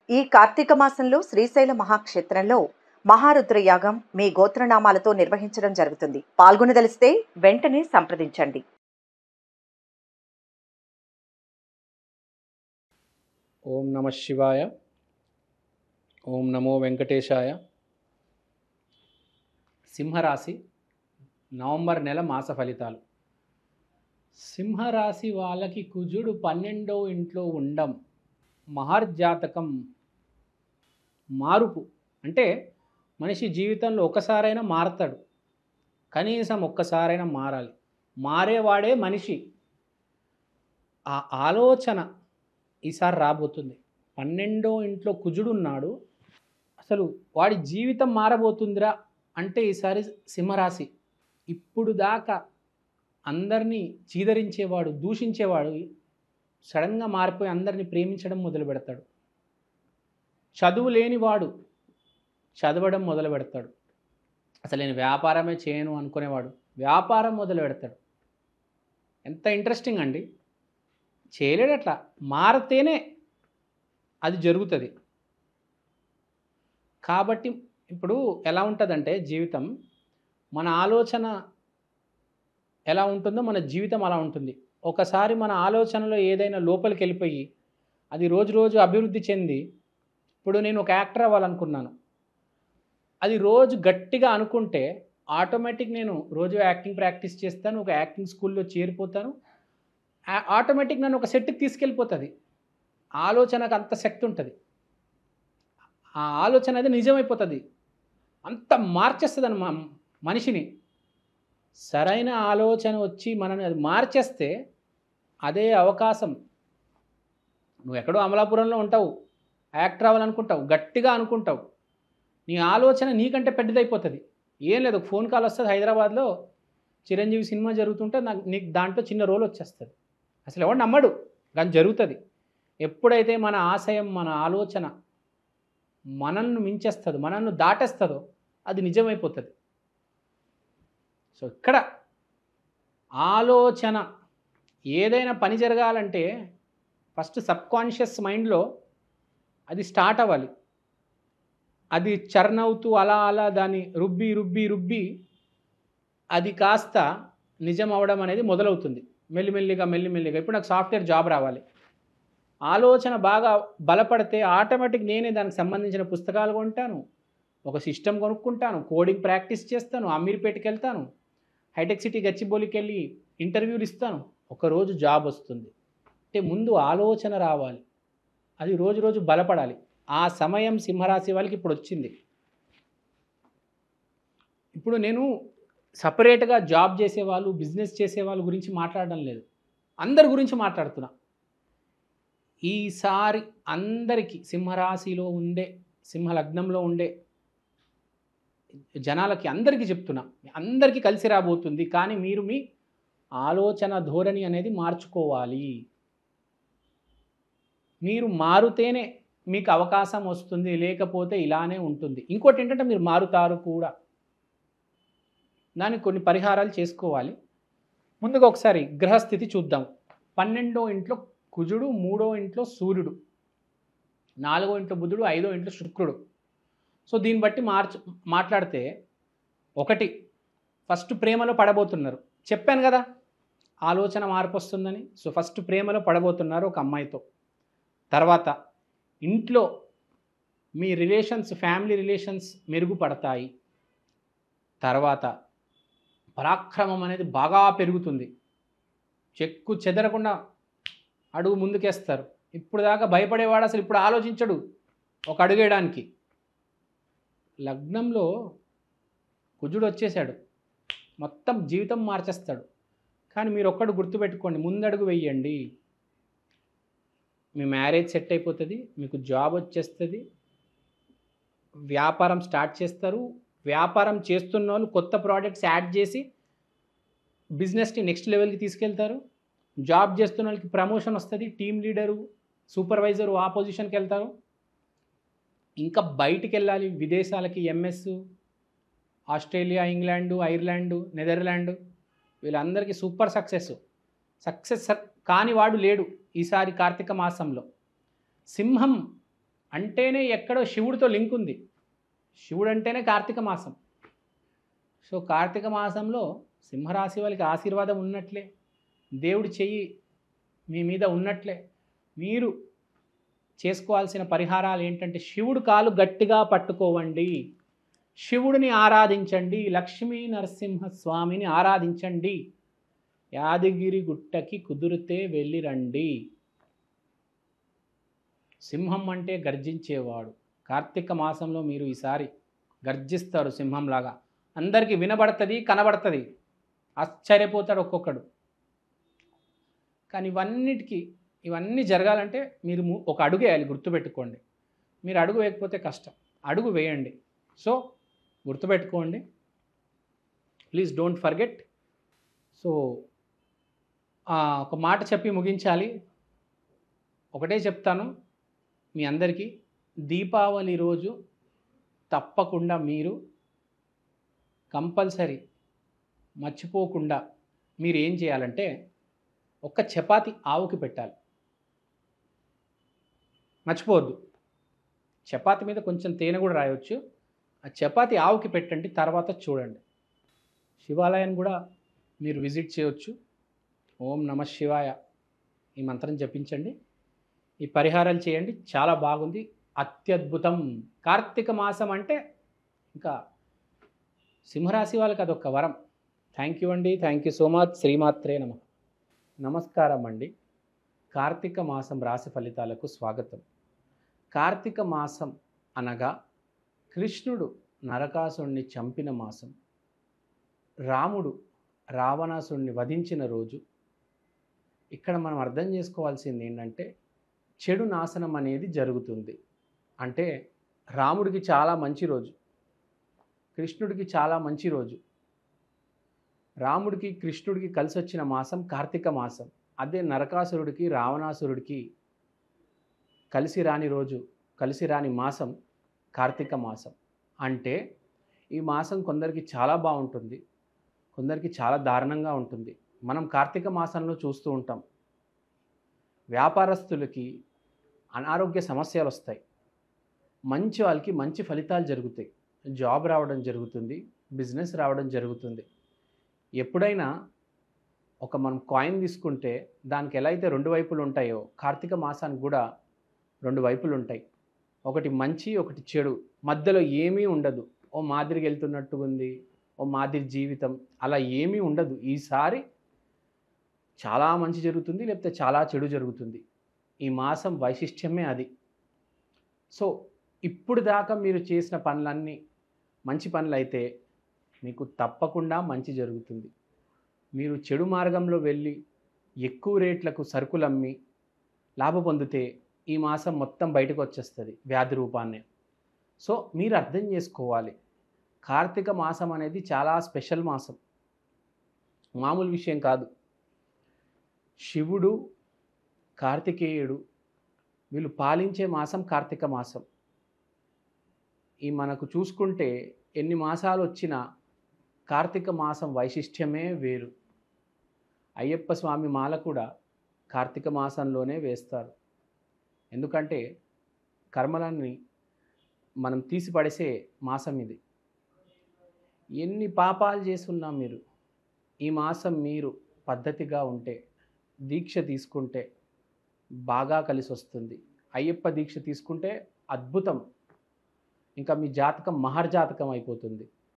ఈ కార్తీక మాసంలో శ్రీశైల మహాక్షేత్రంలో మహారుద్ర యాగం మీ గోత్రనామాలతో నిర్వహించడం జరుగుతుంది. పాల్గొనదలిస్తే వెంటనే సంప్రదించండి. ఓం నమ శివాయ. ఓం నమో వెంకటేశాయ. సింహరాశి నవంబర్ నెల మాస ఫలితాలు. సింహరాశి వాళ్ళకి కుజుడు 12వ ఇంట్లో ఉండం మహర్జాతకం. మార్పు అంటే మనిషి జీవితంలో ఒకసారైనా మారతాడు, కనీసం ఒక్కసారైనా మారాలి. మారేవాడే మనిషి. ఆ ఆలోచన ఈసారి రాబోతుంది. 12వ ఇంట్లో కుజుడు ఉన్నాడు, అసలు వాడి జీవితం మారబోతుందిరా అంటే ఈసారి సింహరాశి. ఇప్పుడు దాకా అందరినీ చీదరించేవాడు, దూషించేవాడు సడన్గా మారిపోయి అందరినీ ప్రేమించడం మొదలు పెడతాడు. చదువు లేనివాడు చదవడం మొదలు పెడతాడు. అసలు నేను వ్యాపారమే చేయను అనుకునేవాడు వ్యాపారం మొదలు పెడతాడు. ఎంత ఇంట్రెస్టింగ్ అండి. చేయలేడు, అట్లా మారితేనే అది జరుగుతుంది. కాబట్టి ఇప్పుడు ఎలా ఉంటుందంటే జీవితం, మన ఆలోచన ఎలా ఉంటుందో మన జీవితం అలా ఉంటుంది. ఒకసారి మన ఆలోచనలో ఏదైనా లోపలికి వెళ్ళిపోయి అది రోజు రోజు అభివృద్ధి చెంది, ఇప్పుడు నేను ఒక యాక్టర్ అవ్వాలనుకున్నాను, అది రోజు గట్టిగా అనుకుంటే ఆటోమేటిక్ నేను రోజు యాక్టింగ్ ప్రాక్టీస్ చేస్తాను, ఒక యాక్టింగ్ స్కూల్లో చేరిపోతాను, ఆటోమేటిక్ నన్ను ఒక సెట్కి తీసుకెళ్ళిపోతుంది. ఆలోచనకు అంత శక్తి ఉంటుంది. ఆ ఆలోచన అది నిజమైపోతుంది, అంత మార్చేస్తుంది అని మనిషిని. సరైన ఆలోచన వచ్చి మనని అది మార్చేస్తే అదే అవకాశం. నువ్వు ఎక్కడో అమలాపురంలో ఉంటావు, యాక్టర్ అవ్వాలనుకుంటావు, గట్టిగా అనుకుంటావు, నీ ఆలోచన నీకంటే పెద్దదైపోతుంది. ఏం లేదు, ఒక ఫోన్ కాల్ వస్తుంది, హైదరాబాద్లో చిరంజీవి సినిమా జరుగుతుంటే నీకు దాంట్లో చిన్న రోల్ వచ్చేస్తుంది. అసలు ఎవడు నమ్మడు, కానీ జరుగుతుంది. ఎప్పుడైతే మన ఆశయం, మన ఆలోచన మనల్ని మించేస్తుందో, మనల్ని దాటేస్తుందో అది నిజమైపోతుంది. సో ఇక్కడ ఆలోచన, ఏదైనా పని జరగాలంటే ఫస్ట్ సబ్కాన్షియస్ మైండ్లో అది స్టార్ట్ అవ్వాలి. అది చర్న్ అవుతూ అలా అలా దాన్ని రుబ్బి రుబ్బి రుబ్బి అది కాస్త నిజం అవ్వడం అనేది మొదలవుతుంది. మెల్లిమెల్లిగా మెల్లిమెల్లిగా. ఇప్పుడు నాకు సాఫ్ట్వేర్ జాబ్ రావాలి, ఆలోచన బాగా బలపడితే ఆటోమేటిక్ నేనే దానికి సంబంధించిన పుస్తకాలు కొంటాను, ఒక సిస్టమ్ కొనుక్కుంటాను, కోడింగ్ ప్రాక్టీస్ చేస్తాను, అమీర్పేటకి వెళ్తాను, హైటెక్ సిటీ గచ్చిబౌలికి వెళ్ళి ఇంటర్వ్యూలు ఇస్తాను, ఒకరోజు జాబ్ వస్తుంది. అంటే ముందు ఆలోచన రావాలి, అది రోజు రోజు బలపడాలి. ఆ సమయం సింహరాశి వాళ్ళకి ఇప్పుడు వచ్చింది. ఇప్పుడు నేను సపరేట్గా జాబ్ చేసేవాళ్ళు, బిజినెస్ చేసేవాళ్ళ గురించి మాట్లాడడం లేదు, అందరి గురించి మాట్లాడుతున్నా. ఈసారి అందరికీ సింహరాశిలో ఉండే, సింహలగ్నంలో ఉండే జనాలకి అందరికీ చెప్తున్నా, అందరికీ కలిసి రాబోతుంది. కానీ మీరు మీ ఆలోచన ధోరణి అనేది మార్చుకోవాలి. మీరు మారుతేనే మీకు అవకాశం వస్తుంది, లేకపోతే ఇలానే ఉంటుంది. ఇంకోటి ఏంటంటే మీరు మారుతారు కూడా, దానికి కొన్ని పరిహారాలు చేసుకోవాలి. ముందుగా ఒకసారి గ్రహస్థితి చూద్దాం. 12వ ఇంట్లో కుజుడు, 3వ ఇంట్లో సూర్యుడు, 4వ ఇంట్లో బుధుడు, 5వ ఇంట్లో శుక్రుడు. సో దీన్ని బట్టి మాట్లాడితే, ఒకటి, ఫస్ట్ ప్రేమలో పడబోతున్నారు. చెప్పాను కదా ఆలోచన మార్పు వస్తుందని. సో ఫస్ట్ ప్రేమలో పడబోతున్నారు ఒక అమ్మాయితో. తర్వాత ఇంట్లో మీ రిలేషన్స్, ఫ్యామిలీ రిలేషన్స్ మెరుగుపడతాయి. తర్వాత పరాక్రమం అనేది బాగా పెరుగుతుంది. చెక్కు చెదరకుండా అడుగు ముందుకేస్తారు. ఇప్పుడు దాకా భయపడేవాడు అసలు ఇప్పుడు ఆలోచించడు ఒక అడుగేయడానికి. లగ్నంలో కుజుడు వచ్చేసాడు, మొత్తం జీవితం మార్చేస్తాడు. కానీ మీరు ఒక్కడు గుర్తుపెట్టుకోండి, ముందడుగు వెయ్యండి, మీ మ్యారేజ్ సెట్ అయిపోతుంది, మీకు జాబ్ వచ్చేస్తుంది, వ్యాపారం స్టార్ట్ చేస్తారు. వ్యాపారం చేస్తున్న వాళ్ళు కొత్త ప్రోడక్ట్స్ యాడ్ చేసి బిజినెస్ని నెక్స్ట్ లెవెల్కి తీసుకెళ్తారు. జాబ్ చేస్తున్న వాళ్ళకి ప్రమోషన్ వస్తుంది, టీమ్ లీడరు, సూపర్వైజరు ఆ పొజిషన్కి వెళ్తారు. ఇంకా బయటికి వెళ్ళాలి, విదేశాలకి, MS, Australia, England, Ireland, Netherland, వీళ్ళందరికీ సూపర్ సక్సెస్ కాని వాడు లేడు ఈసారి కార్తీక మాసంలో. సింహం అంటేనే ఎక్కడో శివుడితో లింక్ ఉంది. శివుడు అంటేనే కార్తీక మాసం. సో కార్తీక మాసంలో సింహరాశి వాళ్ళకి ఆశీర్వాదం ఉన్నట్లే, దేవుడి చెయ్యి మీ మీద ఉన్నట్లే. మీరు చేసుకోవాల్సిన పరిహారాలు ఏంటంటే శివుడు కాలు గట్టిగా పట్టుకోవండి, శివుడిని ఆరాధించండి, లక్ష్మీ నరసింహస్వామిని ఆరాధించండి, యాదగిరి గుట్టకి కుదిరితే వెళ్ళి రండి. సింహం అంటే గర్జించేవాడు. కార్తీక మాసంలో మీరు ఈసారి గర్జిస్తారు సింహంలాగా. అందరికీ వినబడుతుంది, కనబడుతుంది, ఆశ్చర్యపోతాడు ఒక్కొక్కడు. కానీ ఇవన్నీ జరగాలంటే మీరు ఒక అడుగు వేయాలి, గుర్తుపెట్టుకోండి. మీరు అడుగు వేయకపోతే కష్టం, అడుగు వేయండి. సో గుర్తుపెట్టుకోండి, ప్లీజ్ డోంట్ ఫర్గెట్. సో ఒక మాట చెప్పి ముగించాలి. ఒకటే చెప్తాను మీ అందరికీ, దీపావళి రోజు తప్పకుండా మీరు కంపల్సరీ మర్చిపోకుండా మీరు ఏం చేయాలంటే ఒక్క చపాతి ఆవుకి పెట్టాలి. మర్చిపోవద్దు. చపాతి మీద కొంచెం తేనె కూడా రాయవచ్చు. ఆ చపాతి ఆవుకి పెట్టండి, తర్వాత చూడండి. శివాలయాన్ని కూడా మీరు విజిట్ చేయవచ్చు. ఓం నమ శివాయ ఈ మంత్రం జపించండి, ఈ పరిహారాలు చేయండి. చాలా బాగుంది, అత్యద్భుతం. కార్తీక మాసం అంటే ఇంకా సింహరాశి వాళ్ళకి అదొక వరం. థ్యాంక్ యూ అండి, థ్యాంక్ యూ సో మచ్. శ్రీమాత్రే నమః. నమస్కారం అండి. కార్తీక మాసం రాశి ఫలితాలకు స్వాగతం. కార్తీక మాసం అనగా కృష్ణుడు నరకాసురుణ్ణి చంపిన మాసం, రాముడు రావణాసురుణ్ణి వధించిన రోజు. ఇక్కడ మనం అర్థం చేసుకోవాల్సింది ఏంటంటే చెడు నాశనం అనేది జరుగుతుంది. అంటే రాముడికి చాలా మంచి రోజు, కృష్ణుడికి చాలా మంచి రోజు. రాముడికి కృష్ణుడికి కలిసి వచ్చిన మాసం కార్తీక మాసం. అదే నరకాసురుడికి రావణాసురుడికి కలిసి రాని రోజు, కలిసి రాని మాసం కార్తీక మాసం. అంటే ఈ మాసం కొందరికి చాలా బాగుంటుంది, కొందరికి చాలా దారుణంగా ఉంటుంది. మనం కార్తీక మాసంలో చూస్తూ ఉంటాం, వ్యాపారస్తులకి అనారోగ్య సమస్యలు వస్తాయి, మంచి వాళ్ళకి మంచి ఫలితాలు జరుగుతాయి, జాబ్ రావడం జరుగుతుంది, బిజినెస్ రావడం జరుగుతుంది. ఎప్పుడైనా మనం కాయిన్ తీసుకుంటే దానికి ఎలా అయితే రెండు వైపులు ఉంటాయో కార్తీక మాసానికి కూడా రెండు వైపులు ఉంటాయి. ఒకటి మంచి, ఒకటి చెడు, మధ్యలో ఏమీ ఉండదు. ఓ మాదిరికి వెళ్తున్నట్టు ఉంది, ఓ మాదిరి జీవితం, అలా ఏమీ ఉండదు. ఈసారి చాలా మంచి జరుగుతుంది, లేకపోతే చాలా చెడు జరుగుతుంది. ఈ మాసం వైశిష్ట్యమే అది. సో ఇప్పుడు దాకా మీరు చేసిన పనులన్నీ మంచి పనులు అయితే మీకు తప్పకుండా మంచి జరుగుతుంది. మీరు చెడు మార్గంలో వెళ్ళి ఎక్కువ రేట్లకు సరుకులు అమ్మి లాభ పొందితే ఈ మాసం మొత్తం బయటకు వచ్చేస్తుంది వ్యాధి రూపాన్ని. సో మీరు అర్థం చేసుకోవాలి, కార్తీక మాసం అనేది చాలా స్పెషల్ మాసం, మామూలు విషయం కాదు. శివుడు, కార్తికేయుడు వీళ్ళు పాలించే మాసం కార్తీక మాసం. ఈ మనకు చూసుకుంటే ఎన్ని మాసాలు వచ్చినా కార్తీక మాసం వైశిష్ట్యమే వేరు. అయ్యప్ప స్వామి మాల కూడా కార్తీక మాసంలోనే వేస్తారు. ఎందుకంటే కర్మలన్నీ మనం తీసిపడేసే మాసం ఇది. ఎన్ని పాపాలు చేసున్నా మీరు ఈ మాసం మీరు పద్ధతిగా ఉంటే, దీక్ష తీసుకుంటే బాగా కలిసి వస్తుంది. అయ్యప్ప దీక్ష తీసుకుంటే అద్భుతం, ఇంకా మీ జాతకం మహర్జాతకం అయిపోతుంది.